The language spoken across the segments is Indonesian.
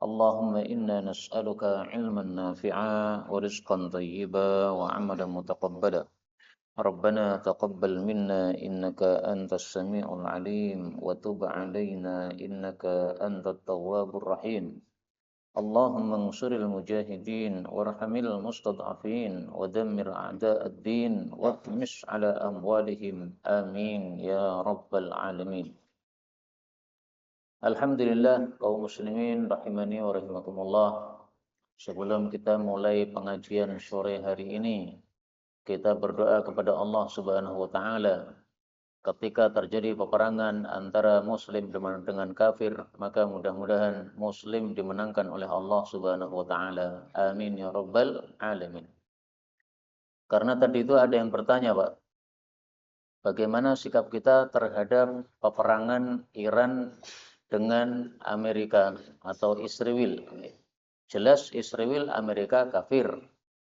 اللهم إنا نسألك علما نافعا ورزقا طيبا وعملا متقبلا ربنا تقبل منا إنك أنت السميع العليم وتب علينا إنك أنت التواب الرحيم اللهم انصر المجاهدين وارحم المستضعفين ودمر أعداء الدين واطمس على أموالهم آمين يا رب العالمين. Alhamdulillah kaum muslimin rahimani wa rahimakumullah. Sebelum kita mulai pengajian sore hari ini, kita berdoa kepada Allah Subhanahu wa taala. Ketika terjadi peperangan antara muslim dengan kafir, maka mudah-mudahan muslim dimenangkan oleh Allah Subhanahu wa taala. Amin ya rabbal alamin. Karena tadi itu ada yang bertanya, Pak, bagaimana sikap kita terhadap peperangan Iran dengan Amerika atau Israel? Jelas Israel Amerika kafir,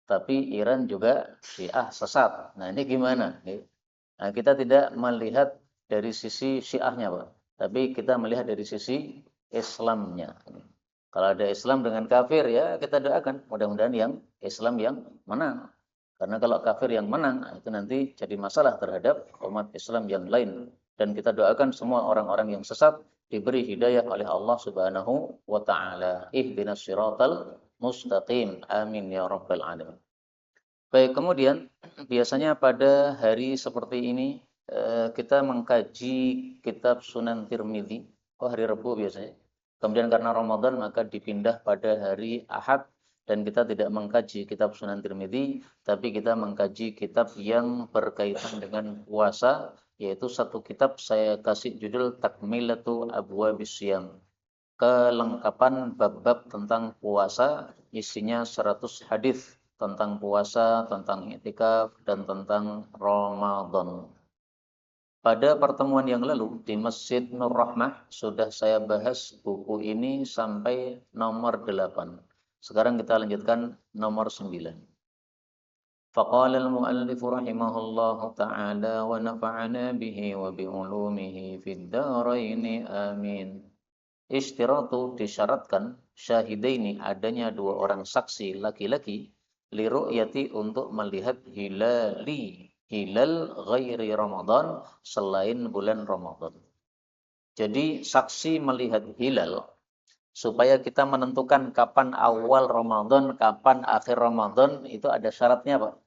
tapi Iran juga Syiah sesat. Nah ini gimana? Nah, kita tidak melihat dari sisi Syiahnya, Pak, tapi kita melihat dari sisi Islamnya. Kalau ada Islam dengan kafir, ya kita doakan mudah-mudahan yang Islam yang menang. Karena kalau kafir yang menang, itu nanti jadi masalah terhadap umat Islam yang lain. Dan kita doakan semua orang-orang yang sesat diberi hidayah oleh Allah Subhanahu wa taala. Ihdinas siratal mustaqim. Amin ya rabbal alamin. Baik, kemudian biasanya pada hari seperti ini kita mengkaji kitab Sunan Tirmidzi. Oh, hari Rabu biasanya. Kemudian karena Ramadan maka dipindah pada hari Ahad dan kita tidak mengkaji kitab Sunan Tirmidzi, tapi kita mengkaji kitab yang berkaitan dengan puasa, yaitu satu kitab saya kasih judul Takmilatu Abwabis Syiyam. Kelengkapan bab-bab tentang puasa, isinya 100 hadis tentang puasa, tentang i'tikaf, dan tentang Ramadan. Pada pertemuan yang lalu di Masjid Nur Rahmah sudah saya bahas buku ini sampai nomor 8. Sekarang kita lanjutkan nomor 9. Faqala al-muallif rahimahullahu ta'ala wa nafa'ana bihi wa bi'ulumihi fid dharain amin. Ishtiratu disyaratkan syahidaini adanya dua orang saksi laki-laki liru'yati untuk melihat hilal ghairi Ramadan selain bulan Ramadan. Jadi saksi melihat hilal supaya kita menentukan kapan awal Ramadan, kapan akhir Ramadan, itu ada syaratnya, Pak.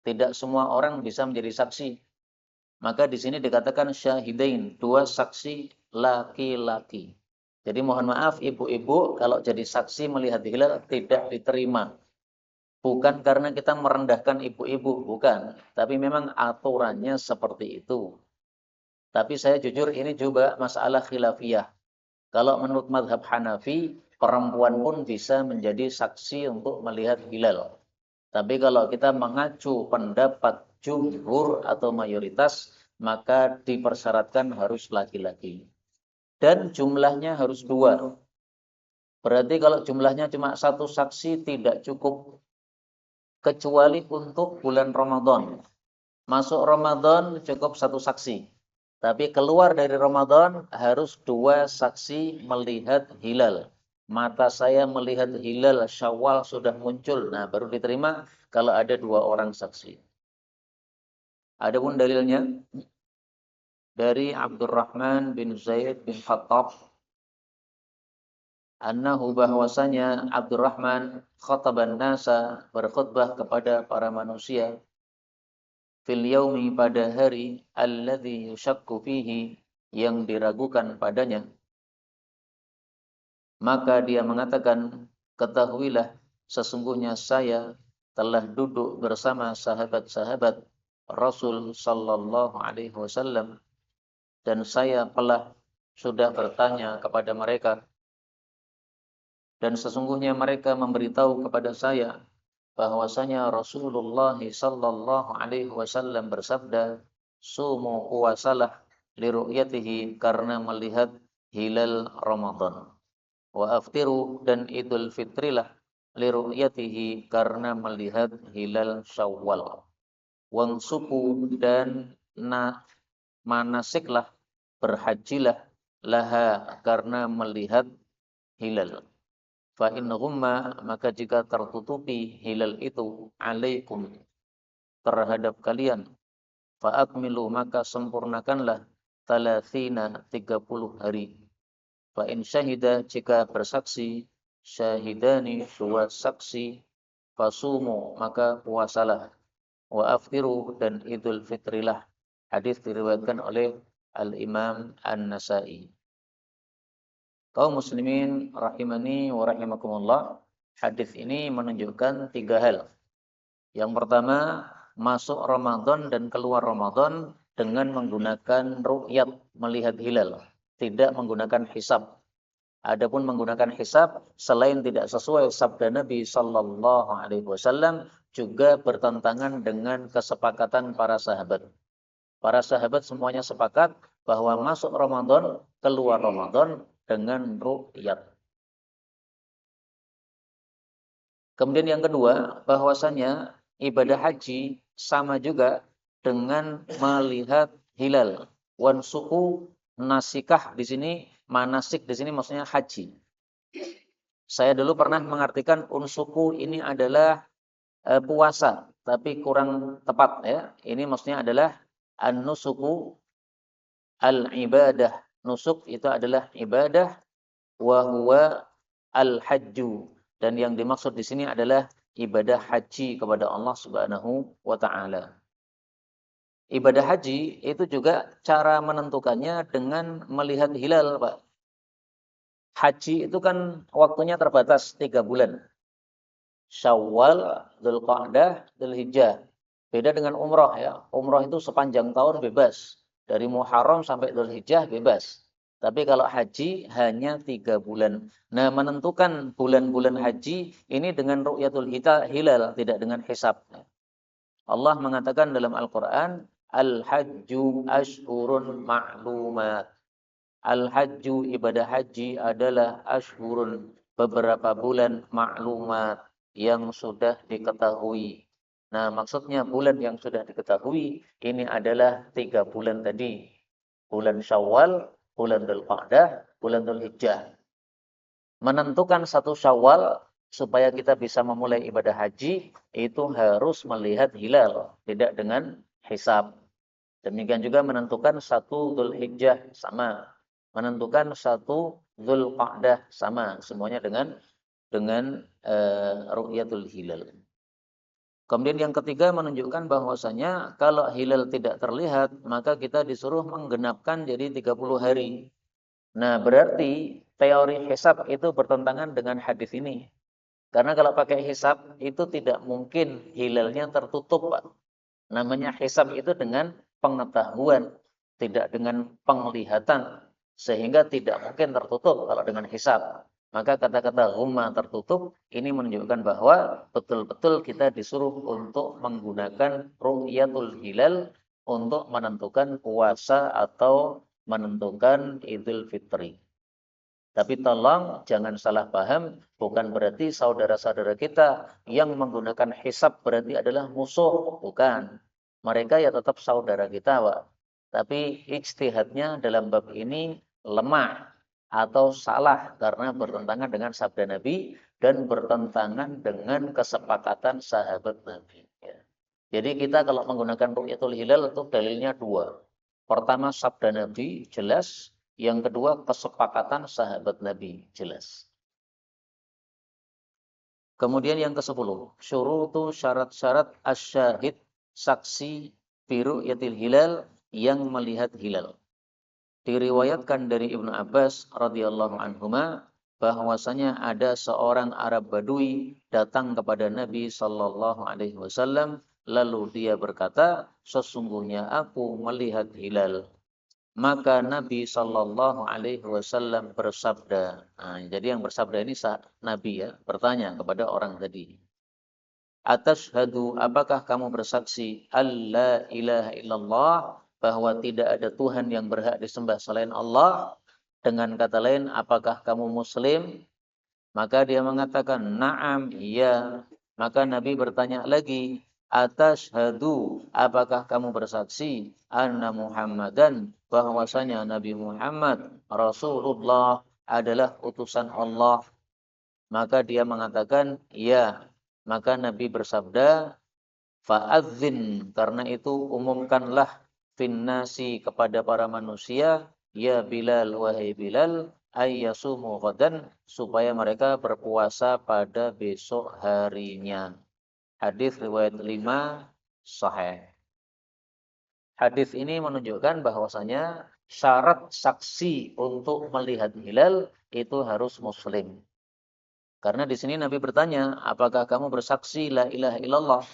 Tidak semua orang bisa menjadi saksi. Maka di sini dikatakan syahidain, dua saksi laki-laki. Jadi mohon maaf ibu-ibu kalau jadi saksi melihat hilal tidak diterima. Bukan karena kita merendahkan ibu-ibu, bukan. Tapi memang aturannya seperti itu. Tapi saya jujur ini juga masalah khilafiyah. Kalau menurut mazhab Hanafi, perempuan pun bisa menjadi saksi untuk melihat hilal. Tapi kalau kita mengacu pendapat jumhur atau mayoritas, maka dipersyaratkan harus laki-laki. Dan jumlahnya harus 2. Berarti kalau jumlahnya cuma 1 saksi tidak cukup. Kecuali untuk bulan Ramadan. Masuk Ramadan cukup 1 saksi. Tapi keluar dari Ramadan harus 2 saksi melihat hilal. Mata saya melihat hilal Syawal sudah muncul. Nah, baru diterima kalau ada 2 orang saksi. Adapun dalilnya dari Abdurrahman bin Zaid bin Khattab annahu bahwasanya Abdurrahman khataban nasa berkhutbah kepada para manusia fil yaumi pada hari alladzi yushakku fihi yang diragukan padanya, maka dia mengatakan, ketahuilah sesungguhnya saya telah duduk bersama sahabat-sahabat Rasul sallallahu alaihi wasallam dan saya sudah bertanya kepada mereka dan sesungguhnya mereka memberitahu kepada saya bahwasanya Rasulullah sallallahu alaihi wasallam bersabda, sumu puasalah liru'yatihi karena melihat hilal Ramadan. Wa aftiru dan idul fitrilah liru'yatihi karena melihat hilal Syawal. Wansuku dan manasiklah, berhajilah laha karena melihat hilal. Fa in ghumma, maka jika tertutupi hilal itu alaikum terhadap kalian, fa akmilu, maka sempurnakanlah 30 hari. Fa in syahida, jika bersaksi syahidani, dua saksi, fasumu, maka puasalah, wa aftiru, dan idul fitrilah. Hadis diriwayatkan oleh Al-Imam An-Nasa'i. Kaum muslimin rahimani wa rahimakumullah, hadis ini menunjukkan 3 hal. Yang pertama, masuk Ramadan dan keluar Ramadan dengan menggunakan ru'yat, melihat hilal, tidak menggunakan hisab. Adapun menggunakan hisab, selain tidak sesuai sabda Nabi sallallahu alaihi wasallam, juga bertentangan dengan kesepakatan para sahabat. Para sahabat semuanya sepakat bahwa masuk Ramadan, keluar Ramadan dengan ru'yat. Kemudian yang kedua, bahwasanya ibadah haji sama juga dengan melihat hilal. Wan suku nasikah di sini, manasik di sini maksudnya haji. Saya dulu pernah mengartikan unsuku ini adalah puasa, tapi kurang tepat ya. Ini maksudnya adalah an-nusuku al-ibadah. Nusuk itu adalah ibadah, wa huwa al-hajju. Dan yang dimaksud di sini adalah ibadah haji kepada Allah Subhanahu wa taala. Ibadah haji itu juga cara menentukannya dengan melihat hilal, Pak. Haji itu kan waktunya terbatas 3 bulan. Syawal, Dzulqa'dah, Dzulhijjah. Beda dengan umrah ya. Umrah itu sepanjang tahun bebas. Dari Muharram sampai Dzulhijjah bebas. Tapi kalau haji hanya 3 bulan. Nah, menentukan bulan-bulan haji ini dengan ru'yatul hilal, tidak dengan hisab. Allah mengatakan dalam Al-Quran, Al-Hajju ashhurun ma'lumat. Al-Hajju, ibadah haji adalah ashhurun, beberapa bulan, ma'lumat, yang sudah diketahui. Nah, maksudnya bulan yang sudah diketahui, ini adalah 3 bulan tadi. Bulan Syawal, bulan Dzulqa'dah, bulan Dzulhijjah. Menentukan 1 Syawal supaya kita bisa memulai ibadah haji, itu harus melihat hilal, tidak dengan hisab. Demikian juga menentukan 1 Dzulhijjah sama. Menentukan 1 Dzulqa'dah sama. Semuanya dengan ru'yatul hilal. Kemudian yang ketiga menunjukkan bahwasanya kalau hilal tidak terlihat, maka kita disuruh menggenapkan jadi 30 hari. Nah, berarti teori hisab itu bertentangan dengan hadis ini. Karena kalau pakai hisab itu tidak mungkin hilalnya tertutup, Pak. Namanya hisab itu dengan pengetahuan, tidak dengan penglihatan. Sehingga tidak mungkin tertutup kalau dengan hisab. Maka kata-kata humma tertutup ini menunjukkan bahwa betul-betul kita disuruh untuk menggunakan ru'yatul hilal untuk menentukan puasa atau menentukan Idul Fitri. Tapi tolong jangan salah paham, bukan berarti saudara-saudara kita yang menggunakan hisab berarti adalah musuh, bukan. Mereka ya tetap saudara kita, Pak. Tapi ijtihadnya dalam bab ini lemah atau salah karena bertentangan dengan sabda Nabi dan bertentangan dengan kesepakatan sahabat Nabi. Ya. Jadi kita kalau menggunakan ru'yatul hilal itu dalilnya 2. Pertama sabda Nabi jelas, yang kedua kesepakatan sahabat Nabi jelas. Kemudian yang ke-10, syurutu syarat-syarat asyahid, saksi biru yatil hilal, yang melihat hilal. Diriwayatkan dari Ibnu Abbas radhiyallahu anhuma bahwasanya ada seorang Arab Badui datang kepada Nabi sallallahu alaihi wasallam, lalu dia berkata, sesungguhnya aku melihat hilal. Maka Nabi sallallahu alaihi wasallam bersabda. Nah, jadi yang bersabda ini Nabi ya, bertanya kepada orang tadi. Atashhadu, apakah kamu bersaksi alla ilaha illallah, bahwa tidak ada Tuhan yang berhak disembah selain Allah? Dengan kata lain, apakah kamu muslim? Maka dia mengatakan, na'am, iya. Maka Nabi bertanya lagi, atashhadu, apakah kamu bersaksi anna Muhammadan, bahwasanya Nabi Muhammad Rasulullah adalah utusan Allah? Maka dia mengatakan, iya. Maka Nabi bersabda, fa'adzin, karena itu umumkanlah finnasi kepada para manusia, ya Bilal, wahai Bilal, ayyasumu ghadan, supaya mereka berpuasa pada besok harinya. Hadis riwayat 5 sahih. Hadis ini menunjukkan bahwasanya syarat saksi untuk melihat hilal itu harus muslim. Karena di sini Nabi bertanya, apakah kamu bersaksi la ilaha illallah?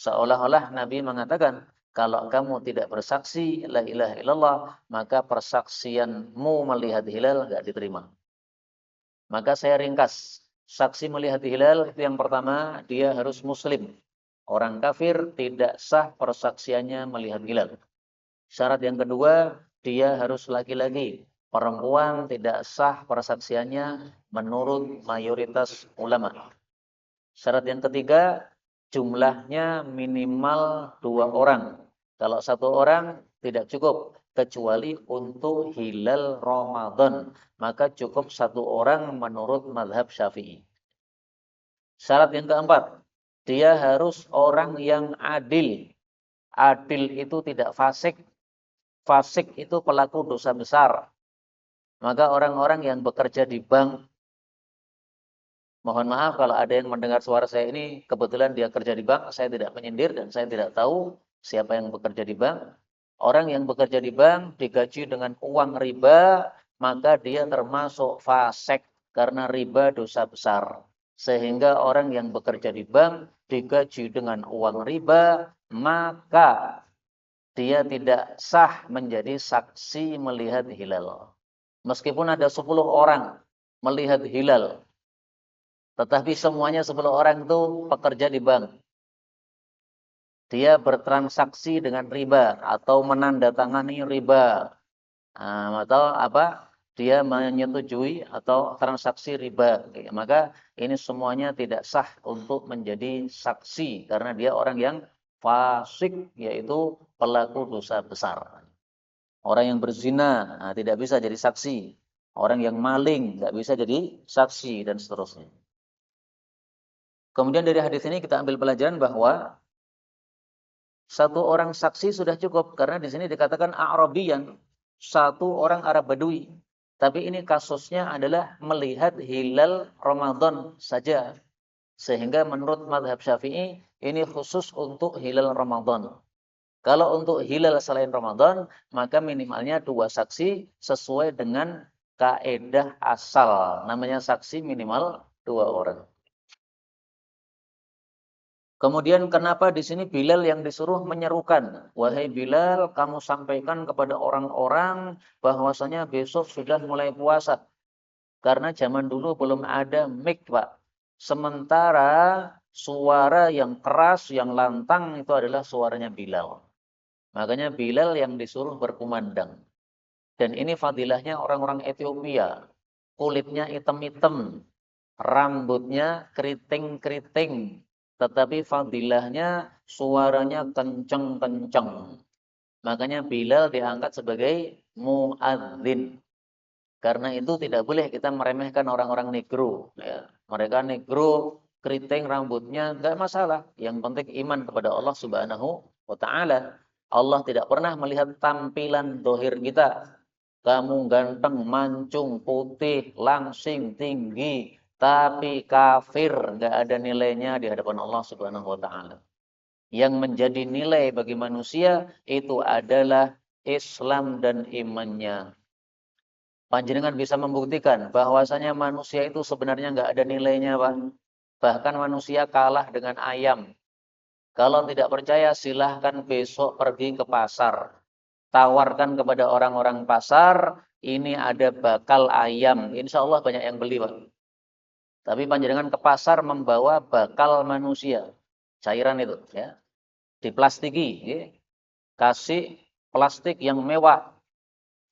Seolah-olah Nabi mengatakan, kalau kamu tidak bersaksi la ilaha illallah, maka persaksianmu melihat hilal tidak diterima. Maka saya ringkas, saksi melihat hilal itu yang pertama, dia harus muslim. Orang kafir tidak sah persaksiannya melihat hilal. Syarat yang kedua, dia harus laki-laki. Perempuan tidak sah persaksiannya menurut mayoritas ulama. Syarat yang ketiga, jumlahnya minimal 2 orang. Kalau 1 orang tidak cukup, kecuali untuk hilal Ramadan. Maka cukup 1 orang menurut mazhab Syafi'i. Syarat yang keempat, dia harus orang yang adil. Adil itu tidak fasik. Fasik itu pelaku dosa besar. Maka orang-orang yang bekerja di bank, mohon maaf kalau ada yang mendengar suara saya ini, kebetulan dia kerja di bank, saya tidak menyindir dan saya tidak tahu siapa yang bekerja di bank. Orang yang bekerja di bank digaji dengan uang riba, maka dia termasuk fasik karena riba dosa besar. Sehingga orang yang bekerja di bank digaji dengan uang riba, maka dia tidak sah menjadi saksi melihat hilal. Meskipun ada 10 orang melihat hilal, tetapi semuanya 10 orang itu pekerja di bank. Dia bertransaksi dengan riba atau menandatangani riba. Atau apa? Dia menyetujui atau transaksi riba. Maka ini semuanya tidak sah untuk menjadi saksi karena dia orang yang fasik, yaitu pelaku dosa besar. Orang yang berzina tidak bisa jadi saksi. Orang yang maling nggak bisa jadi saksi dan seterusnya. Kemudian dari hadis ini kita ambil pelajaran bahwa 1 orang saksi sudah cukup karena di sini dikatakan A'rabiyan, 1 orang Arab Badui. Tapi ini kasusnya adalah melihat hilal Ramadan saja. Sehingga menurut mazhab Syafi'i ini khusus untuk hilal Ramadan. Kalau untuk hilal selain Ramadan, maka minimalnya 2 saksi sesuai dengan kaedah asal. Namanya saksi minimal 2 orang. Kemudian kenapa di sini Bilal yang disuruh menyerukan? Wahai Bilal, kamu sampaikan kepada orang-orang bahwasanya besok sudah mulai puasa. Karena zaman dulu belum ada mic, Pak. Sementara suara yang keras, yang lantang itu adalah suaranya Bilal. Makanya Bilal yang disuruh berkumandang. Dan ini fadilahnya orang-orang Ethiopia. Kulitnya hitam-hitam, rambutnya keriting-keriting, tetapi fadilahnya suaranya kenceng-kenceng. Makanya Bilal diangkat sebagai muadzin. Karena itu tidak boleh kita meremehkan orang-orang negro. Ya. Mereka negro, keriting rambutnya, enggak masalah. Yang penting iman kepada Allah Subhanahu wa Ta'ala. Allah tidak pernah melihat tampilan dohir kita. Kamu ganteng, mancung, putih, langsing, tinggi, tapi kafir, enggak ada nilainya di hadapan Allah Subhanahu wa Ta'ala. Yang menjadi nilai bagi manusia itu adalah Islam dan imannya. Panjenengan bisa membuktikan bahwasanya manusia itu sebenarnya enggak ada nilainya, Pak. Bahkan manusia kalah dengan ayam. Kalau tidak percaya, silahkan besok pergi ke pasar. Tawarkan kepada orang-orang pasar, ini ada bakal ayam. Insya Allah banyak yang beli, Pak. Tapi panjenengan ke pasar membawa bakal manusia. Cairan itu, ya. Diplastiki, ya. Kasih plastik yang mewah.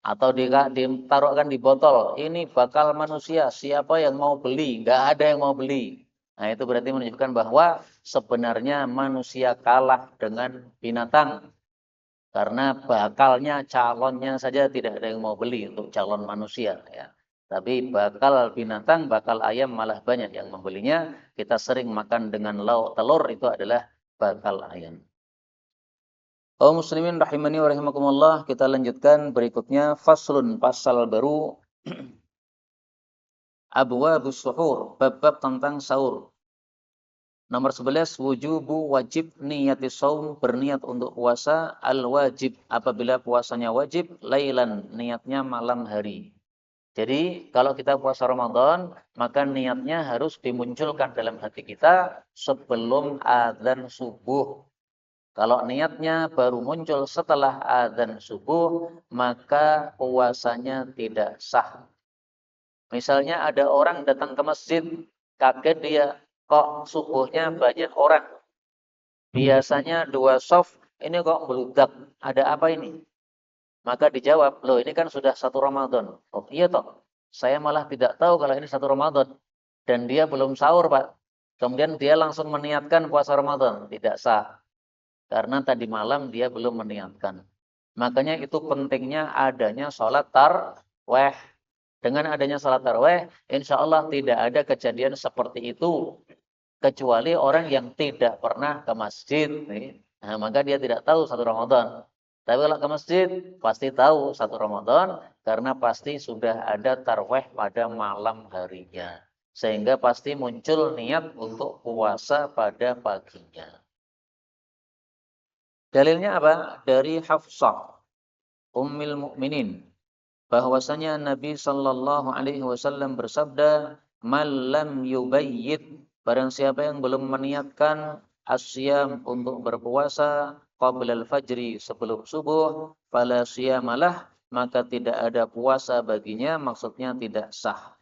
Atau ditaruhkan di botol. Ini bakal manusia. Siapa yang mau beli? Nggak ada yang mau beli. Nah, itu berarti menunjukkan bahwa sebenarnya manusia kalah dengan binatang. Karena bakalnya, calonnya saja tidak ada yang mau beli untuk calon manusia. Ya. Tapi bakal binatang, bakal ayam malah banyak yang membelinya. Kita sering makan dengan lauk telur, itu adalah bakal ayam. Kaum muslimin rahimani wa rahimakumullah, kita lanjutkan berikutnya faslun, pasal baru. Abwabus suhur, bab-bab tentang sahur. Nomor 11, wujubu wajib niyati saum, berniat untuk puasa, al-wajib apabila puasanya wajib, lailan niatnya malam hari. Jadi kalau kita puasa Ramadan, maka niatnya harus dimunculkan dalam hati kita sebelum adzan subuh. Kalau niatnya baru muncul setelah adzan subuh, maka puasanya tidak sah. Misalnya ada orang datang ke masjid, kaget dia, kok subuhnya banyak orang. Biasanya 2 shaf, ini kok beludak, ada apa ini? Maka dijawab, loh ini kan sudah 1 Ramadan. Oh iya toh, saya malah tidak tahu kalau ini 1 Ramadan. Dan dia belum sahur Pak. Kemudian dia langsung meniatkan puasa Ramadan. Tidak sah. Karena tadi malam dia belum meniatkan. Makanya itu pentingnya adanya sholat taraweh. Dengan adanya sholat taraweh, insya Allah tidak ada kejadian seperti itu. Kecuali orang yang tidak pernah ke masjid. Nah, maka dia tidak tahu 1 Ramadan. Tapi kalau ke masjid, pasti tahu 1 Ramadan. Karena pasti sudah ada taraweh pada malam harinya. Sehingga pasti muncul niat untuk puasa pada paginya. Dalilnya apa? Dari Hafsah, Ummul Mukminin, bahwasanya Nabi Shallallahu Alaihi Wasallam bersabda, "Malam yubayyit, barang siapa yang belum meniatkan asyam untuk berpuasa qabla al-fajri, sebelum subuh, fala siyamalah, maka tidak ada puasa baginya," maksudnya tidak sah.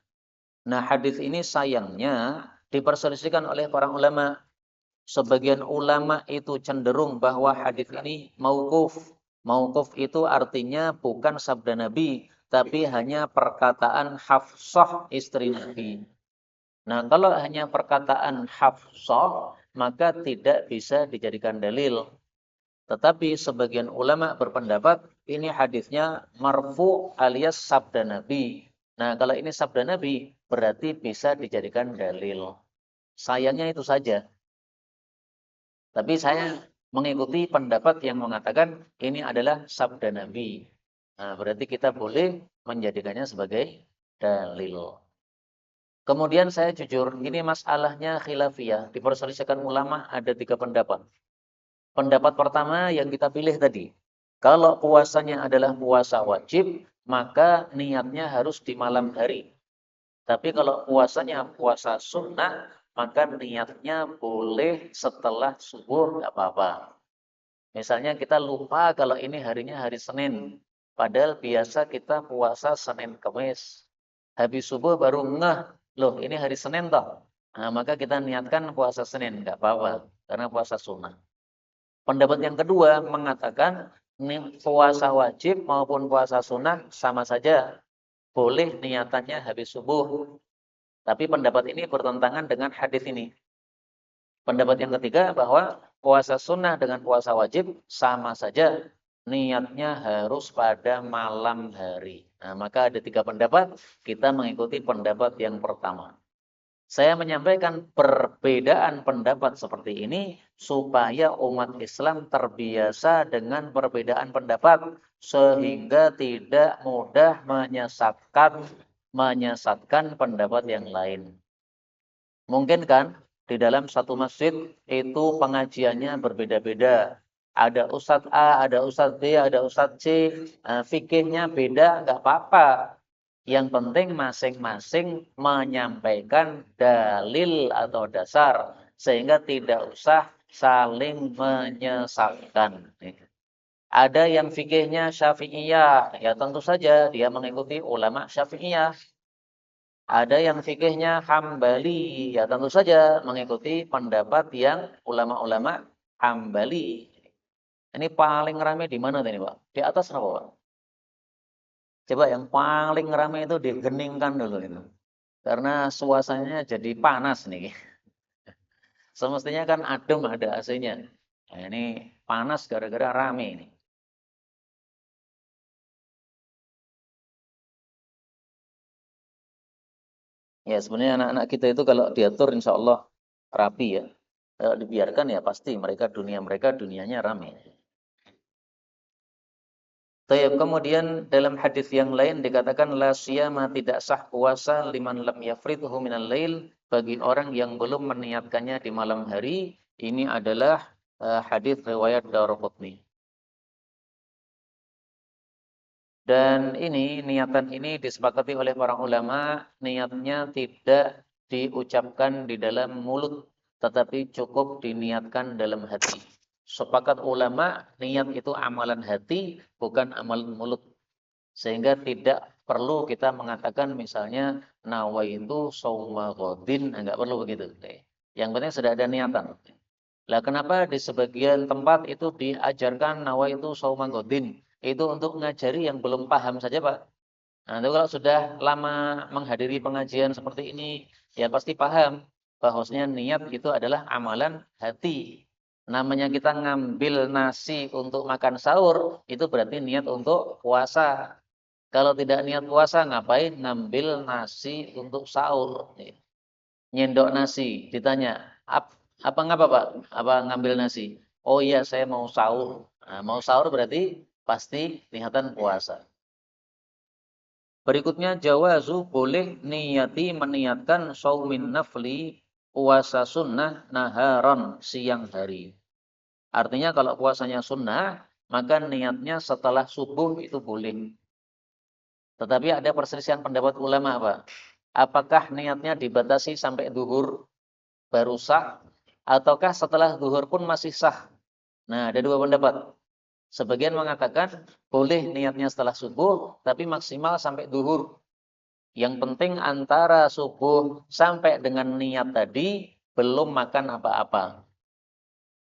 Nah, hadis ini sayangnya diperselisihkan oleh para ulama. Sebagian ulama itu cenderung bahwa hadis ini mauquf. Mauquf itu artinya bukan sabda Nabi, tapi hanya perkataan Hafsah istri Nabi. Nah, kalau hanya perkataan Hafsah, maka tidak bisa dijadikan dalil. Tetapi sebagian ulama berpendapat ini hadisnya marfu alias sabda Nabi. Nah, kalau ini sabda Nabi, berarti bisa dijadikan dalil. Sayangnya itu saja. Tapi saya mengikuti pendapat yang mengatakan ini adalah sabda Nabi. Nah, berarti kita boleh menjadikannya sebagai dalil. Kemudian saya jujur, ini masalahnya khilafiyah. Diperselisihkan ulama ada 3 pendapat. Pendapat pertama yang kita pilih tadi. Kalau puasanya adalah puasa wajib, maka niatnya harus di malam hari. Tapi kalau puasanya puasa sunnah, maka niatnya boleh setelah subuh, nggak apa-apa. Misalnya kita lupa kalau ini harinya hari Senin. Padahal biasa kita puasa Senin Kamis. Habis subuh baru ngeh, loh ini hari Senin toh. Nah, maka kita niatkan puasa Senin, nggak apa-apa. Karena puasa sunnah. Pendapat yang kedua mengatakan puasa wajib maupun puasa sunnah sama saja. Boleh niatannya habis subuh. Tapi pendapat ini bertentangan dengan hadis ini. Pendapat yang ketiga bahwa puasa sunnah dengan puasa wajib sama saja. Niatnya harus pada malam hari. Nah, maka ada 3 pendapat. Kita mengikuti pendapat yang pertama. Saya menyampaikan perbedaan pendapat seperti ini supaya umat Islam terbiasa dengan perbedaan pendapat sehingga tidak mudah menyesatkan pendapat yang lain. Mungkin kan di dalam satu masjid itu pengajiannya berbeda-beda. Ada Ustadz A, ada Ustadz B, ada Ustadz C, fikihnya beda, nggak apa-apa. Yang penting masing-masing menyampaikan dalil atau dasar sehingga tidak usah saling menyesatkan. Ada yang fikihnya Syafi'iyah, ya tentu saja dia mengikuti ulama Syafi'iyah. Ada yang fikihnya Hambali, ya tentu saja mengikuti pendapat yang ulama-ulama Hambali. Ini paling ramai di mana tadi, Pak? Di atas apa, Pak? Coba yang paling ramai itu digeningkan dulu itu. Karena suasananya jadi panas nih. Semestinya kan adem ada AC-nya. Nah, ini panas gara-gara rame ini. Ya, sebenarnya anak-anak kita itu kalau diatur insya Allah rapi ya. Kalau dibiarkan ya pasti mereka dunianya rame. Tayyib, kemudian dalam hadis yang lain dikatakan la siyama, tidak sah puasa liman lam yafridhu minal lail, bagi orang yang belum meniatkannya di malam hari. Ini adalah hadis riwayat Daraqutni. Dan ini niatan ini disepakati oleh para ulama, niatnya tidak diucapkan di dalam mulut, tetapi cukup diniatkan dalam hati. Sepakat ulama, niat itu amalan hati, bukan amalan mulut. Sehingga tidak perlu kita mengatakan misalnya nawaitu shauma ghadin, enggak perlu begitu. Yang penting sudah ada niatan. Lah kenapa di sebagian tempat itu diajarkan nawaitu shauma ghadin? Itu untuk ngajari yang belum paham saja, Pak. Nah, itu kalau sudah lama menghadiri pengajian seperti ini, ya pasti paham bahwasanya niat itu adalah amalan hati. Namanya kita ngambil nasi untuk makan sahur, itu berarti niat untuk puasa. Kalau tidak niat puasa, ngapain ngambil nasi untuk sahur? Nyendok nasi, ditanya, apa ngapa Pak? Apa ngambil nasi? Oh iya, saya mau sahur. Nah, mau sahur berarti pasti niatan puasa. Berikutnya jawazu, boleh niyati meniatkan shaumin nafli, puasa sunnah naharon, siang hari. Artinya kalau puasanya sunnah, maka niatnya setelah subuh itu boleh. Tetapi ada perselisihan pendapat ulama, Pak. Apakah niatnya dibatasi sampai duhur baru sah, ataukah setelah duhur pun masih sah? Nah, ada dua pendapat. Sebagian mengatakan boleh niatnya setelah subuh, tapi maksimal sampai duhur. Yang penting antara subuh sampai dengan niat tadi belum makan apa-apa.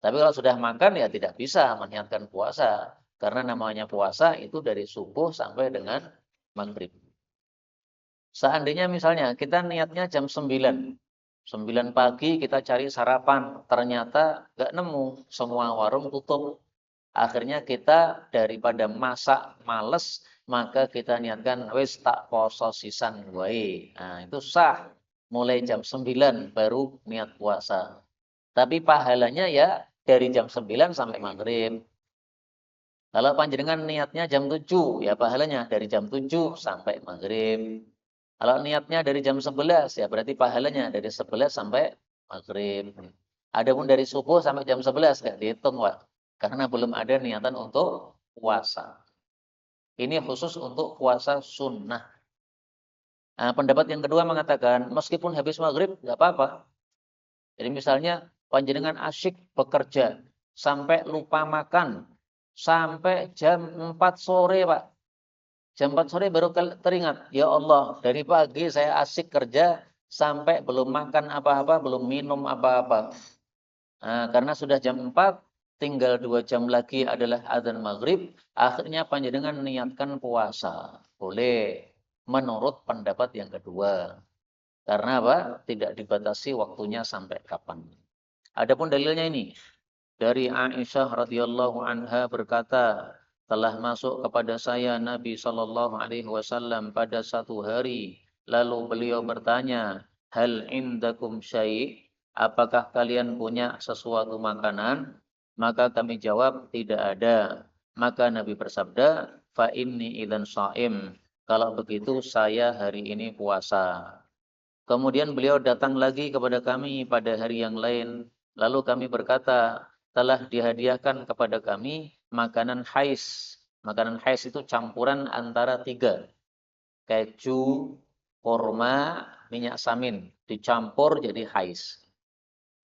Tapi kalau sudah makan ya tidak bisa meniatkan puasa. Karena namanya puasa itu dari subuh sampai dengan maghrib. Seandainya misalnya kita niatnya jam 9 pagi kita cari sarapan, ternyata nggak nemu, semua warung tutup. Akhirnya kita daripada masak males, maka kita niatkan wis tak poso sisan wae. Nah, itu sah. Mulai jam 9 baru niat puasa. Tapi pahalanya ya dari jam 9 sampai maghrib. Kalau panjenengan niatnya jam 7, ya pahalanya dari jam 7 sampai maghrib. Kalau niatnya dari jam 11, ya berarti pahalanya dari 11 sampai maghrib. Adapun dari subuh sampai jam 11, nggak dihitung, Pak. Karena belum ada niatan untuk puasa. Ini khusus untuk puasa sunnah. Nah, pendapat yang kedua mengatakan, meskipun habis maghrib, nggak apa-apa. Jadi misalnya, panjenengan asyik bekerja, sampai lupa makan, sampai jam 4 sore, Pak. Jam 4 sore baru teringat, ya Allah, dari pagi saya asik kerja sampai belum makan apa-apa, belum minum apa-apa. Nah, karena sudah jam 4, tinggal 2 jam lagi adalah adzan maghrib, akhirnya panjenengan niatkan puasa. Boleh, menurut pendapat yang kedua. Karena apa? Tidak dibatasi waktunya sampai kapan. Adapun dalilnya ini, dari Aisyah radhiyallahu anha berkata, telah masuk kepada saya Nabi sallallahu alaihi wasallam pada satu hari, lalu beliau bertanya, "Hal indakum syai'? Apakah kalian punya sesuatu makanan?" Maka kami jawab, "Tidak ada." Maka Nabi bersabda, "Fa inni idzan shaim." Kalau begitu saya hari ini puasa. Kemudian beliau datang lagi kepada kami pada hari yang lain. Lalu kami berkata, telah dihadiahkan kepada kami makanan hais. Makanan hais itu campuran antara 3. Keju, kurma, minyak samin. Dicampur jadi hais.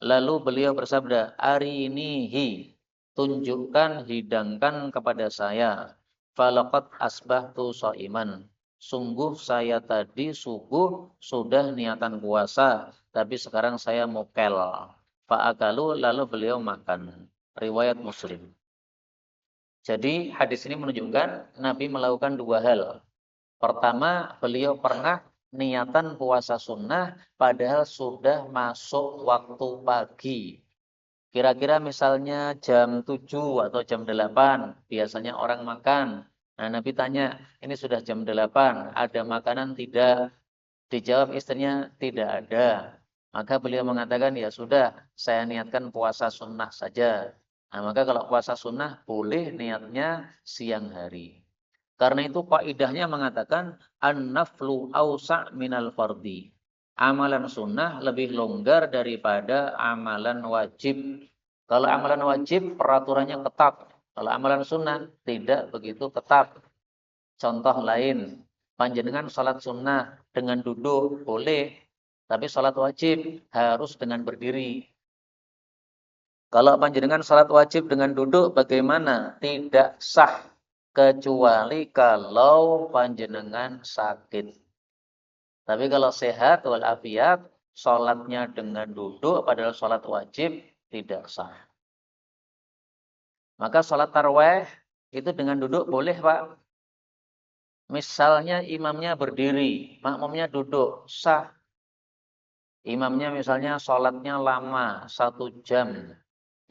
Lalu beliau bersabda, arinihi, tunjukkan, hidangkan kepada saya. Falaqad asbahtu shaiman. Sungguh saya tadi subuh sudah niatan puasa, tapi sekarang saya mukel. Fa'akalu, lalu beliau makan. Riwayat Muslim. Jadi hadis ini menunjukkan Nabi melakukan 2 hal. Pertama, beliau pernah niatan puasa sunnah padahal sudah masuk waktu pagi. Kira-kira misalnya jam 7 atau jam 8, biasanya orang makan. Nah, Nabi tanya, ini sudah jam 8, ada makanan tidak? Dijawab istrinya, tidak ada. Maka beliau mengatakan, ya sudah, saya niatkan puasa sunnah saja. Nah, maka kalau puasa sunnah, boleh niatnya siang hari. Karena itu kaidahnya mengatakan, an-naflu awsa' minal fardi. Amalan sunnah lebih longgar daripada amalan wajib. Kalau amalan wajib, peraturannya ketat. Kalau amalan sunnah, tidak begitu ketat. Contoh lain, panjenengan salat sunnah dengan duduk boleh, tapi salat wajib harus dengan berdiri. Kalau panjenengan salat wajib dengan duduk bagaimana? Tidak sah kecuali kalau panjenengan sakit. Tapi kalau sehat walafiat, salatnya dengan duduk padahal salat wajib tidak sah. Maka salat tarawih itu dengan duduk boleh, Pak. Misalnya imamnya berdiri, makmumnya duduk, sah. Imamnya misalnya sholatnya lama, 1 jam.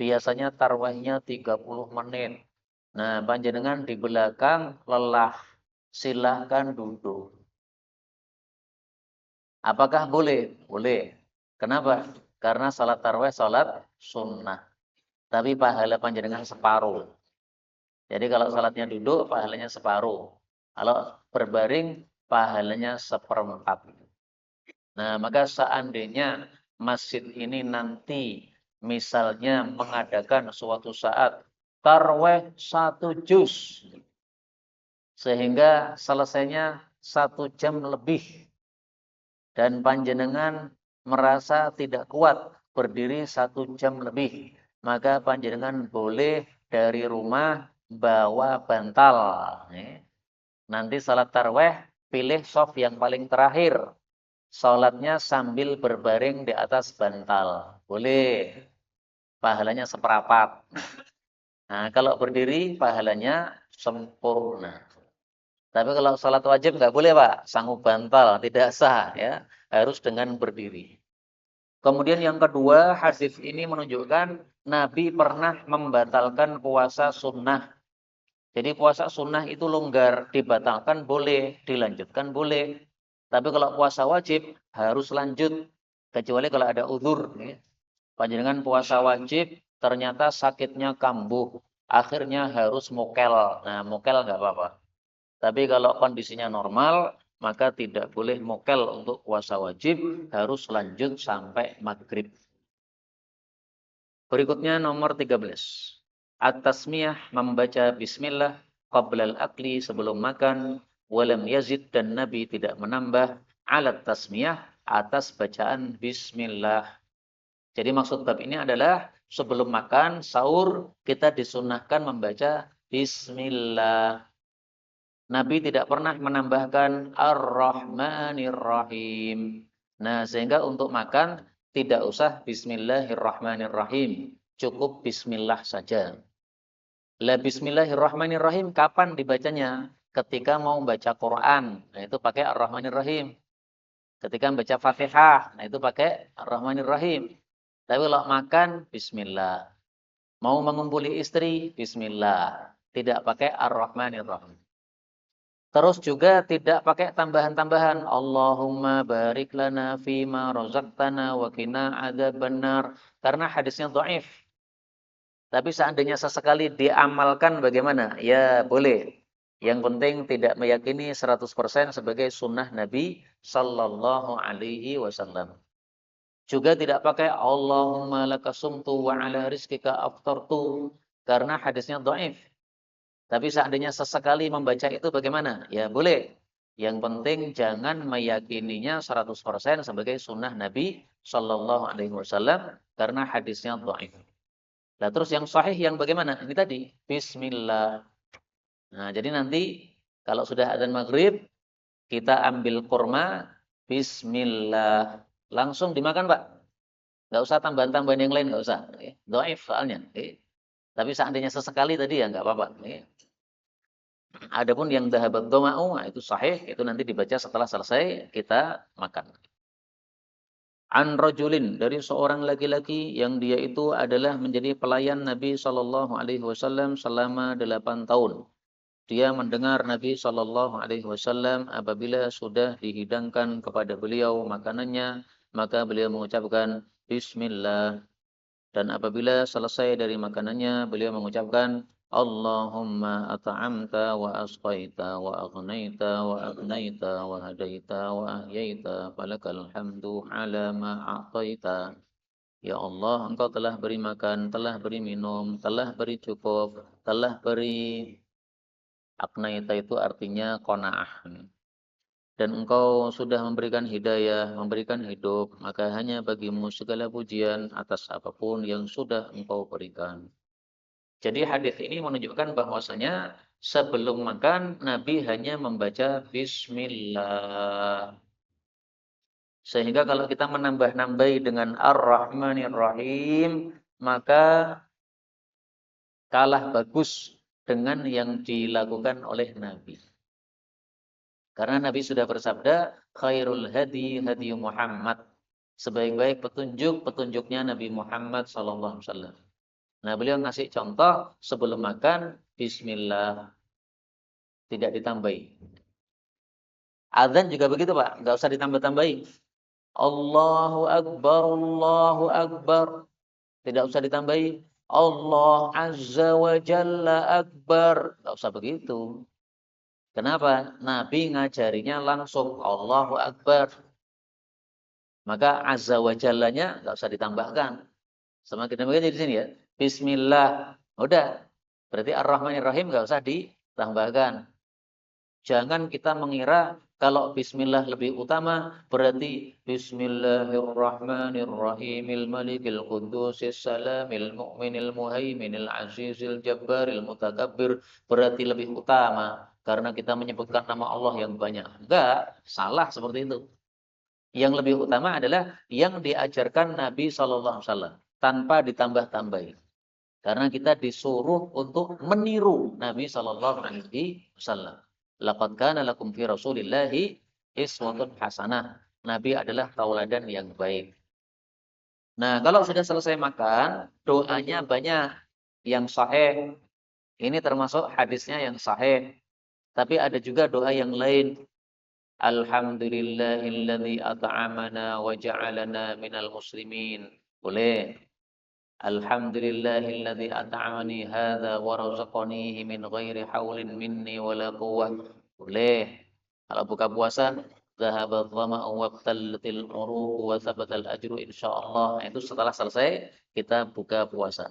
Biasanya tarawihnya 30 menit. Nah, panjenengan di belakang lelah, silahkan duduk. Apakah boleh? Boleh. Kenapa? Karena sholat tarawih sholat sunnah. Tapi pahala panjenengan separuh. Jadi kalau sholatnya duduk, pahalanya separuh. Kalau berbaring, pahalanya seperempat. Nah, maka seandainya masjid ini nanti misalnya mengadakan suatu saat tarawih 1 juz, sehingga selesainya 1 jam lebih, dan panjenengan merasa tidak kuat berdiri 1 jam lebih, maka panjenengan boleh dari rumah bawa bantal. Nanti salat tarawih pilih shaf yang paling terakhir. Salatnya sambil berbaring di atas bantal. Boleh. Pahalanya seperapat. Nah, kalau berdiri pahalanya sempurna. Tapi kalau salat wajib nggak boleh, Pak. Sanggup bantal, tidak sah ya. Harus dengan berdiri. Kemudian yang kedua, hadis ini menunjukkan Nabi pernah membatalkan puasa sunnah. Jadi puasa sunnah itu longgar, dibatalkan boleh, dilanjutkan boleh. Tapi kalau puasa wajib harus lanjut, kecuali kalau ada uzur. Panjenengan puasa wajib, ternyata sakitnya kambuh, akhirnya harus mokel. Nah, mokel nggak apa-apa. Tapi kalau kondisinya normal, maka tidak boleh mokel untuk puasa wajib, harus lanjut sampai maghrib. Berikutnya nomor 13. At-tasmiyah, membaca bismillah qabla al-akli, sebelum makan, walam yazid, dan Nabi tidak menambah alat tasmiyah, atas bacaan bismillah. Jadi maksud bab ini adalah sebelum makan, sahur, kita disunahkan membaca bismillah. Nabi tidak pernah menambahkan ar-Rahmanir Rahim. Nah, sehingga untuk makan tidak usah bismillahirrahmanirrahim. Cukup bismillah saja. La bismillahirrahmanirrahim kapan dibacanya? Ketika mau baca Quran, nah itu pakai ar-Rahmanirrahim. Ketika baca Fatihah, nah itu pakai ar-Rahmanirrahim. Tapi kalau makan, bismillah. Mau mengumpuli istri, bismillah. Tidak pakai ar-Rahmanirrahim. Terus juga tidak pakai tambahan-tambahan. Allahumma barik lana fima razaqtana wa qina adzabannar. Karena hadisnya dhaif. Tapi seandainya sesekali diamalkan bagaimana? Ya boleh. Yang penting tidak meyakini 100% sebagai sunnah Nabi sallallahu alaihi wasallam. Juga tidak pakai Allahumma lakasumtu wa ala rizkika aftartu. Karena hadisnya dhaif. Tapi seandainya sesekali membaca itu bagaimana? Ya boleh. Yang penting jangan meyakininya 100% sebagai sunnah Nabi sallallahu alaihi wasallam karena hadisnya dhaif. Nah, terus yang sahih yang bagaimana? Ini tadi, bismillah. Nah, jadi nanti kalau sudah adzan maghrib, kita ambil kurma, bismillah. Langsung dimakan, Pak. Nggak usah tambahan-tambahan yang lain, nggak usah. Dhaif soalnya. Tapi seandainya sesekali tadi ya nggak apa-apa. Adapun yang dhahabat dhama'u, itu sahih, itu nanti dibaca setelah selesai kita makan. An rajulin, dari seorang laki-laki yang dia itu adalah menjadi pelayan Nabi sallallahu alaihi wasallam selama 8 tahun. dia mendengar Nabi Shallallahu Alaihi Wasallam apabila sudah dihidangkan kepada beliau makanannya, maka beliau mengucapkan Bismillah. Dan apabila selesai dari makanannya, beliau mengucapkan Allahumma at'amta wa asqaita wa aghnaita wa agnaita wa hadaita wa ahyaita falakal hamdu ala ma a'taita. Ya Allah, Engkau telah beri makan, telah beri minum, telah beri cukup, telah beri agnaita itu artinya qanaah. Dan Engkau sudah memberikan hidayah, memberikan hidup, maka hanya bagimu segala pujian atas apapun yang sudah Engkau berikan. Jadi hadis ini menunjukkan bahwasanya sebelum makan Nabi hanya membaca Bismillah. Sehingga kalau kita menambah-nambahi dengan Ar-Rahmanir Rahim, maka kalah bagus dengan yang dilakukan oleh Nabi. Karena Nabi sudah bersabda, khairul hadi hadi Muhammad. Sebaik-baik petunjuk petunjuknya Nabi Muhammad sallallahu alaihi wasallam. Nah, beliau ngasih contoh sebelum makan bismillah, tidak ditambahi. Adzan juga begitu, Pak, enggak usah ditambah-tambahi. Allahu akbar, Allahu akbar. Tidak usah ditambahi. Allah azza wa jalla akbar. Enggak usah begitu. Kenapa? Nabi ngajarinya langsung Allahu Akbar. Maka azza wa jallanya enggak usah ditambahkan. Semakin demikian di sini ya. Bismillah. Udah. Berarti Ar-Rahmanir Rahim enggak usah ditambahkan. Jangan kita mengira kalau bismillah lebih utama berarti Bismillahirrahmanirrahimil malikil qudusis salamil mu'minil muhaiminil azizil jabbaril mutakabbir berarti lebih utama karena kita menyebutkan nama Allah yang banyak. Enggak, salah seperti itu. Yang lebih utama adalah yang diajarkan Nabi sallallahu alaihi wasallam tanpa ditambah-tambahi. Karena kita disuruh untuk meniru Nabi sallallahu alaihi wasallam. Laqad kana lakum fi Rasulillahi iswatun hasanah. Nabi adalah tauladan yang baik. Nah, kalau sudah selesai makan, doanya banyak yang sahih. Ini termasuk hadisnya yang sahih. Tapi ada juga doa yang lain. Alhamdulillahilladzi at'amana wa ja'alana minal muslimin. Boleh. Alhamdulillahilladzi at'amani hadza wa razaqanihi min ghairi haulin minni wala quwwah. Boleh. Kalau buka puasa, dhahaba dhama'u wa qtallatil uruq wa thabatal ajru insyaallah. Itu setelah selesai kita buka puasa.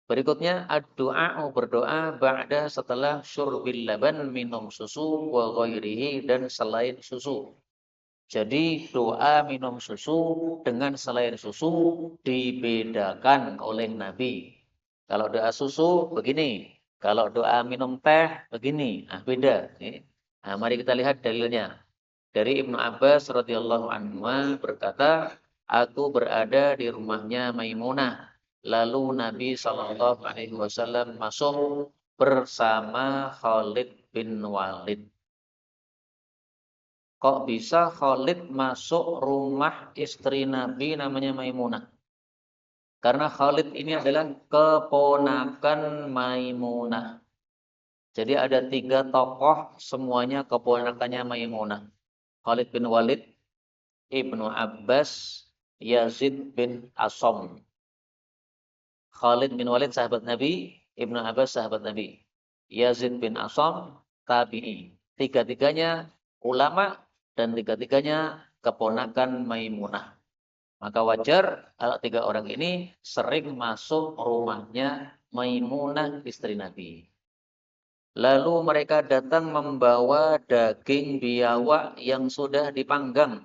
Berikutnya ad-du'a berdoa ba'da setelah syurbil laban minum susu wa ghairihi dan selain susu. Jadi doa minum susu dengan selain susu dibedakan oleh Nabi. Kalau doa susu begini, kalau doa minum teh begini. Nah, beda. Nah, mari kita lihat dalilnya. Dari Ibnu Abbas radhiyallahu anhu berkata, aku berada di rumahnya Maimunah. Lalu Nabi sallallahu alaihi wasallam masuk bersama Khalid bin Walid. Kok bisa Khalid masuk rumah istri Nabi namanya Maimunah? Karena Khalid ini adalah keponakan Maimunah. Jadi ada 3 tokoh semuanya keponakannya Maimunah. Khalid bin Walid, Ibnu Abbas, Yazid bin Asom. Khalid bin Walid sahabat Nabi, Ibnu Abbas sahabat Nabi. Yazid bin Asom tabi'i. 3-tiganya ulama dan 3-tiganya keponakan Maimunah. Maka wajar kalau 3 orang ini sering masuk rumahnya Maimunah istri Nabi. Lalu mereka datang membawa daging biawak yang sudah dipanggang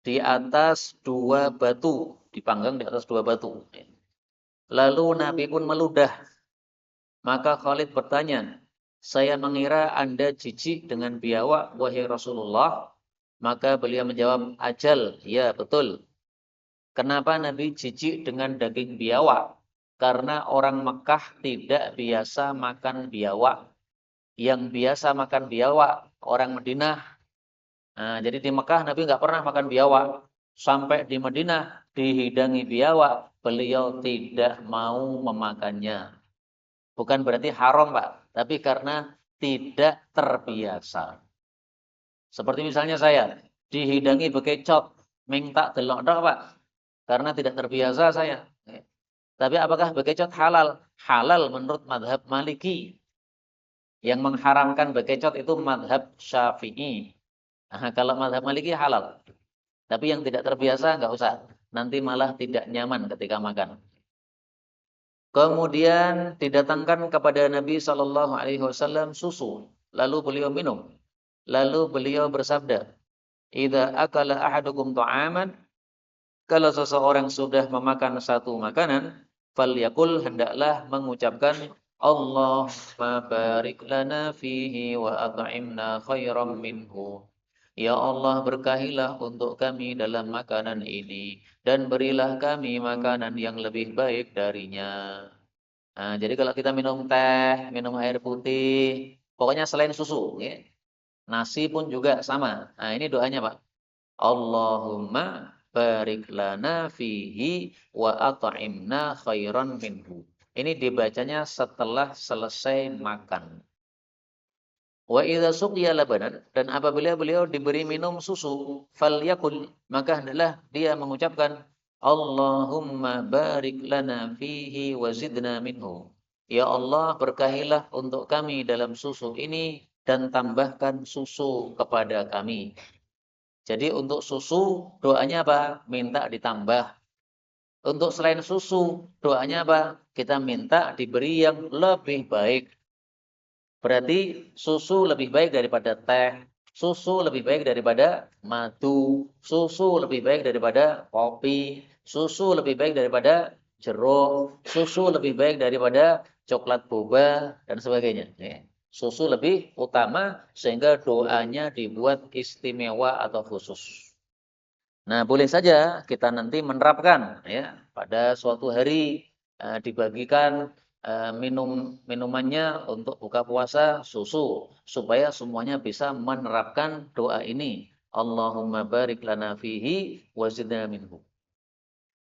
di atas 2 batu. Dipanggang di atas 2 batu. Lalu Nabi pun meludah. Maka Khalid bertanya, saya mengira Anda jijik dengan biawak, wahai Rasulullah. Maka beliau menjawab, ajal, ya betul. Kenapa Nabi jijik dengan daging biawak? Karena orang Mekah tidak biasa makan biawak. Yang biasa makan biawak, orang Madinah. Nah, jadi di Mekah Nabi nggak pernah makan biawak. Sampai di Madinah dihidangi biawak, beliau tidak mau memakannya. Bukan berarti haram, Pak, tapi karena tidak terbiasa. Seperti misalnya saya dihidangi bekecot, minta delok dok, Pak, karena tidak terbiasa saya. Tapi apakah bekecot halal? Halal menurut madhab Maliki. Yang mengharamkan bekecot itu madhab Syafi'i. Nah, kalau madhab Maliki halal. Tapi yang tidak terbiasa nggak usah. Nanti malah tidak nyaman ketika makan. Kemudian didatangkan kepada Nabi Shallallahu Alaihi Wasallam susu, lalu beliau minum, lalu beliau bersabda, "Idza akala ahadukum ta'aman," kalau seseorang sudah memakan satu makanan, falyakul hendaklah mengucapkan Allahumma barik lana fihi wa at'imna khairam minhu. Ya Allah, berkahilah untuk kami dalam makanan ini dan berilah kami makanan yang lebih baik darinya. Nah, jadi kalau kita minum teh, minum air putih, pokoknya selain susu, ya. Nasi pun juga sama. Nah, ini doanya, Pak. Allahumma barik lana fihi wa at'imna khairan minhu. Ini dibacanya setelah selesai makan. Wa idza suqiya labanan, dan apabila beliau diberi minum susu, falyakul, maka hendaklah dia mengucapkan Allahumma barik lana fihi wa zidna minhu. Ya Allah, berkahilah untuk kami dalam susu ini dan tambahkan susu kepada kami. Jadi untuk susu doanya apa? Minta ditambah. Untuk selain susu doanya apa? Kita minta diberi yang lebih baik. Berarti susu lebih baik daripada teh, susu lebih baik daripada madu, susu lebih baik daripada kopi, susu lebih baik daripada jeruk, susu lebih baik daripada coklat boba dan sebagainya. Ya. Susu lebih utama sehingga doanya dibuat istimewa atau khusus. Nah, boleh saja kita nanti menerapkan ya pada suatu hari dibagikan minumannya untuk buka puasa susu supaya semuanya bisa menerapkan doa ini. Allahumma barik lana fihi wa zidna minhu.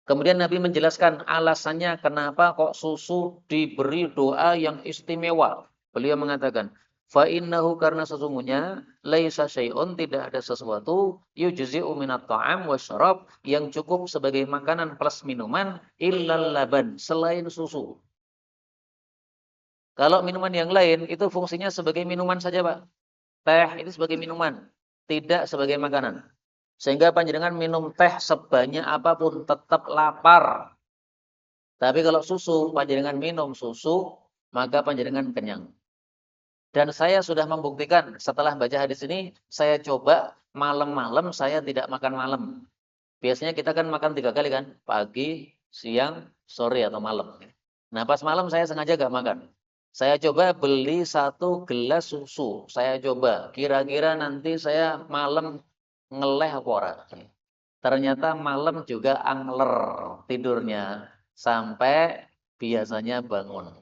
Kemudian Nabi menjelaskan alasannya kenapa kok susu diberi doa yang istimewa. Beliau mengatakan, fa innahu, karena sesungguhnya laisa syai'un, tidak ada sesuatu yujzi'u minat ta'am wasyarab, yang cukup sebagai makanan plus minuman illal laban, selain susu. Kalau minuman yang lain itu fungsinya sebagai minuman saja, Pak. Teh itu sebagai minuman, tidak sebagai makanan. Sehingga panjenengan minum teh sebanyak apapun tetap lapar. Tapi kalau susu, panjenengan minum susu, maka panjenengan kenyang. Dan saya sudah membuktikan setelah baca hadis ini, saya coba malam-malam saya tidak makan malam. Biasanya kita kan makan 3 kali kan, pagi, siang, sore atau malam. Nah pas malam saya sengaja gak makan. Saya coba beli 1 gelas susu. Saya coba, kira-kira nanti saya malam ngeleh apa ora. Ternyata malam juga angler tidurnya sampai biasanya bangun.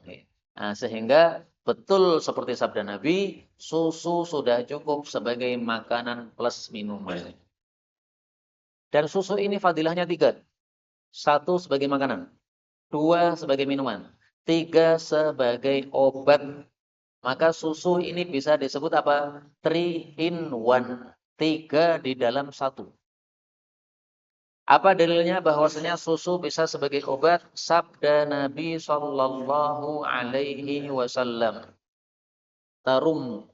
Nah, sehingga betul seperti sabda Nabi, susu sudah cukup sebagai makanan plus minuman. Dan susu ini fadilahnya 3. 1 sebagai makanan, 2 sebagai minuman, 3 sebagai obat. Maka susu ini bisa disebut apa? 3 in 1. 3 di dalam 1. Apa dalilnya bahwasanya susu bisa sebagai obat? Sabda Nabi Shallallahu Alaihi Wasallam. Tarum.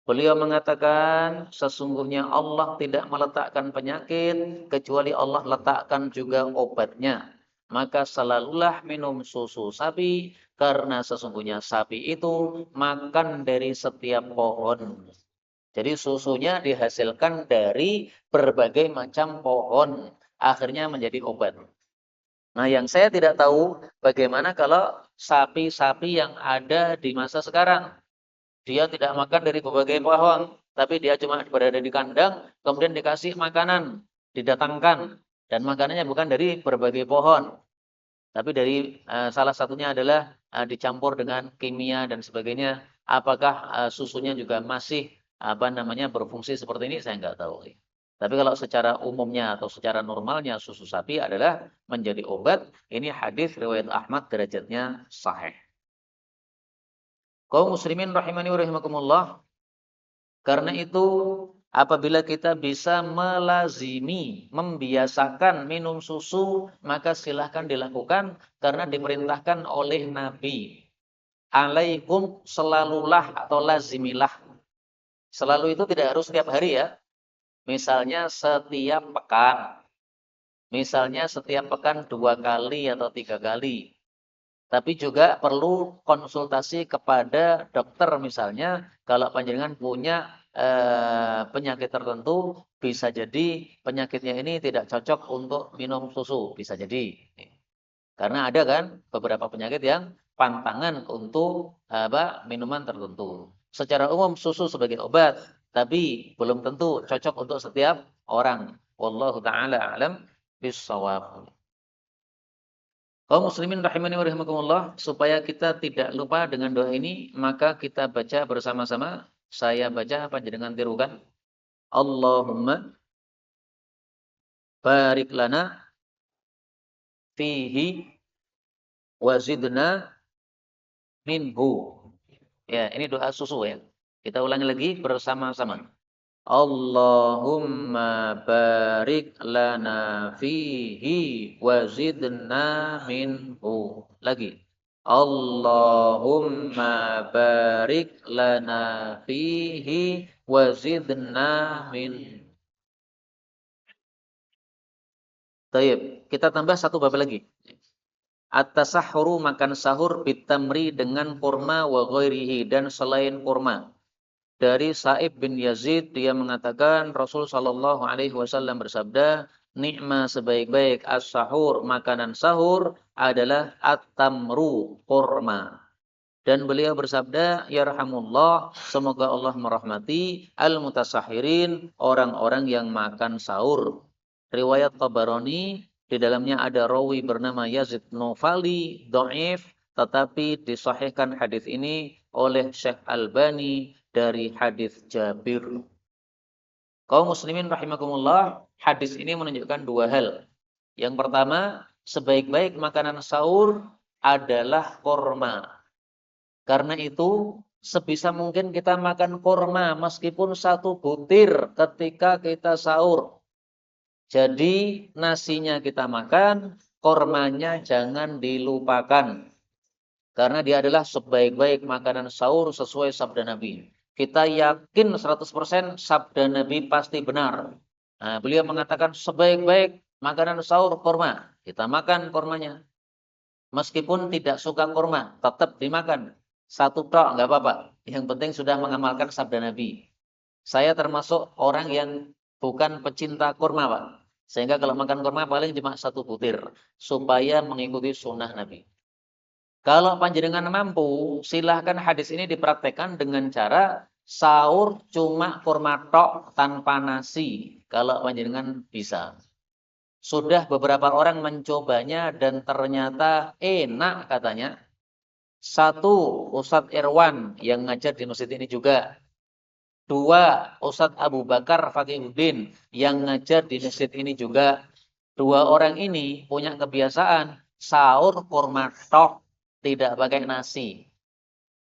Beliau mengatakan, sesungguhnya Allah tidak meletakkan penyakit kecuali Allah letakkan juga obatnya. Maka selalulah minum susu sapi, karena sesungguhnya sapi itu makan dari setiap pohon. Jadi susunya dihasilkan dari berbagai macam pohon, akhirnya menjadi obat. Nah, yang saya tidak tahu bagaimana kalau sapi-sapi yang ada di masa sekarang. Dia tidak makan dari berbagai pohon, tapi dia cuma berada di kandang, kemudian dikasih makanan, didatangkan, dan makanannya bukan dari berbagai pohon, tapi dari salah satunya adalah dicampur dengan kimia dan sebagainya. Apakah susunya juga masih berfungsi seperti ini? Saya nggak tahu. Tapi kalau secara umumnya atau secara normalnya susu sapi adalah menjadi obat. Ini hadis riwayat Ahmad, derajatnya sahih. Kaum muslimin rahimani wa rahimakumullah, karena itu apabila kita bisa melazimi, membiasakan minum susu, maka silahkan dilakukan karena diperintahkan oleh Nabi. Alaikum selalulah atau lazimilah. Selalu itu tidak harus setiap hari ya. Misalnya setiap pekan. Misalnya setiap pekan 2 kali atau 3 kali. Tapi juga perlu konsultasi kepada dokter misalnya kalau panjenengan punya penyakit tertentu, bisa jadi penyakitnya ini tidak cocok untuk minum susu, bisa jadi. Karena ada kan beberapa penyakit yang pantangan untuk minuman tertentu. Secara umum susu sebagai obat, tapi belum tentu cocok untuk setiap orang. Wallahu taala alam bissawab. Kaum muslimin rahimani wa rahimakumullah, supaya kita tidak lupa dengan doa ini, maka kita baca bersama-sama. Saya baca, panjenengan tirukan. Allahumma barik lana fihi wazidna minhu. Ya, ini doa susu ya. Kita ulangi lagi bersama-sama. Allahumma barik lana fihi wazidna minhu. Lagi. Allahumma barik lana fihi wazidna minhu. Baik, kita tambah satu bab lagi. At-tasahhuru, makan sahur, bitamri, dengan kurma, wa ghairihi, dan selain kurma. Dari Sa'ib bin Yazid, dia mengatakan Rasul sallallahu alaihi wasallam bersabda, nikma, sebaik-baik as-sahur, makanan sahur adalah at-tamru, kurma. Dan beliau bersabda, yarhamullah, semoga Allah merahmati al-mutasahirin, orang-orang yang makan sahur. Riwayat Tabarani, di dalamnya ada rawi bernama Yazid Nufali, dhaif, tetapi disahihkan hadis ini oleh Syekh Albani dari hadis Jabir. Kaum muslimin rahimakumullah, hadis ini menunjukkan dua hal. Yang pertama, sebaik-baik makanan sahur adalah kurma. Karena itu, sebisa mungkin kita makan kurma meskipun 1 butir ketika kita sahur. Jadi nasinya kita makan, kurmanya jangan dilupakan. Karena dia adalah sebaik-baik makanan sahur sesuai sabda Nabi. Kita yakin 100% sabda Nabi pasti benar. Nah, beliau mengatakan sebaik-baik makanan sahur kurma. Kita makan kurmanya. Meskipun tidak suka kurma, tetap dimakan. 1 tok nggak apa-apa. Yang penting sudah mengamalkan sabda Nabi. Saya termasuk orang yang bukan pecinta kurma, Pak. Sehingga kalau makan kurma paling cuma 1 butir. Supaya mengikuti sunnah Nabi. Kalau panjenengan mampu, silahkan hadis ini dipraktekkan dengan cara sahur cuma kurma tok tanpa nasi. Kalau panjenengan bisa. Sudah beberapa orang mencobanya dan ternyata enak katanya. 1, Ustadz Irwan yang ngajar di masjid ini juga. 2, Ustadz Abu Bakar Fakihuddin yang ngajar di masjid ini juga. 2 orang ini punya kebiasaan sahur kurma tok, tidak pakai nasi.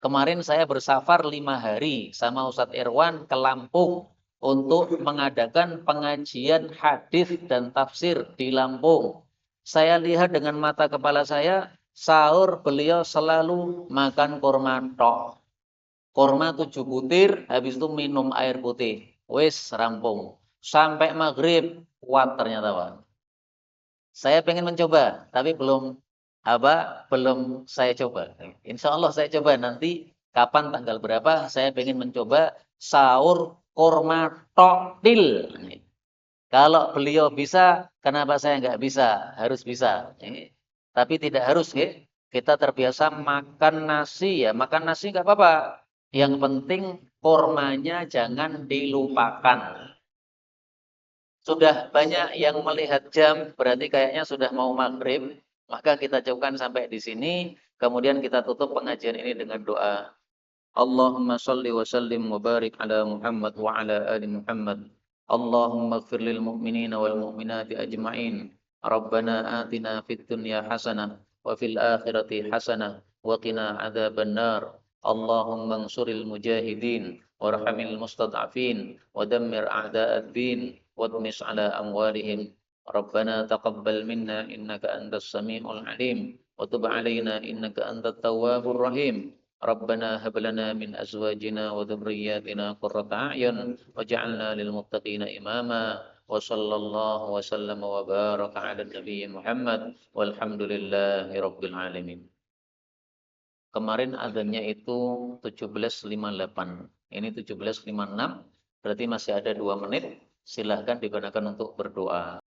Kemarin saya bersafar 5 hari sama Ustadz Irwan ke Lampung untuk mengadakan pengajian hadis dan tafsir di Lampung. Saya lihat dengan mata kepala saya, sahur beliau selalu makan kurma tok. Kurma 7 butir, habis itu minum air putih. Wis rampung. Sampai maghrib, kuat ternyata, Pak. Saya pengen mencoba, tapi belum saya coba. Insya Allah saya coba nanti, kapan tanggal berapa, saya pengen mencoba sahur kurma tok til. Kalau beliau bisa, kenapa saya nggak bisa? Harus bisa. Tapi tidak harus, ya. Kita terbiasa makan nasi, ya. Makan nasi nggak apa-apa. Yang penting kurmanya jangan dilupakan. Sudah banyak yang melihat jam, berarti kayaknya sudah mau maghrib. Maka kita cukupkan sampai di sini. Kemudian kita tutup pengajian ini dengan doa. Allahumma salli wa sallim wa barik ala Muhammad wa ala ali Muhammad. Allahumma ighfir lil mu'minina wal mu'minati ajma'in. Rabbana atina fid dunya hasanah wa fil akhirati hasanah wa qina adzaban nar. اللهم انصر المجاهدين وارحم المستضعفين ودمر أعداء الدين واطمس على أموالهم. ربنا تقبل منا إنك أنت السميع العليم وتب علينا إنك أنت التواب الرحيم. ربنا هب لنا من أزواجنا وذرياتنا قرة أعين واجعلنا للمتقين إماما. وصلى الله وسلم وبارك على النبي محمد والحمد لله رب العالمين. Kemarin adanya itu 17.58. Ini 17.56. Berarti masih ada 2 menit. Silahkan digunakan untuk berdoa.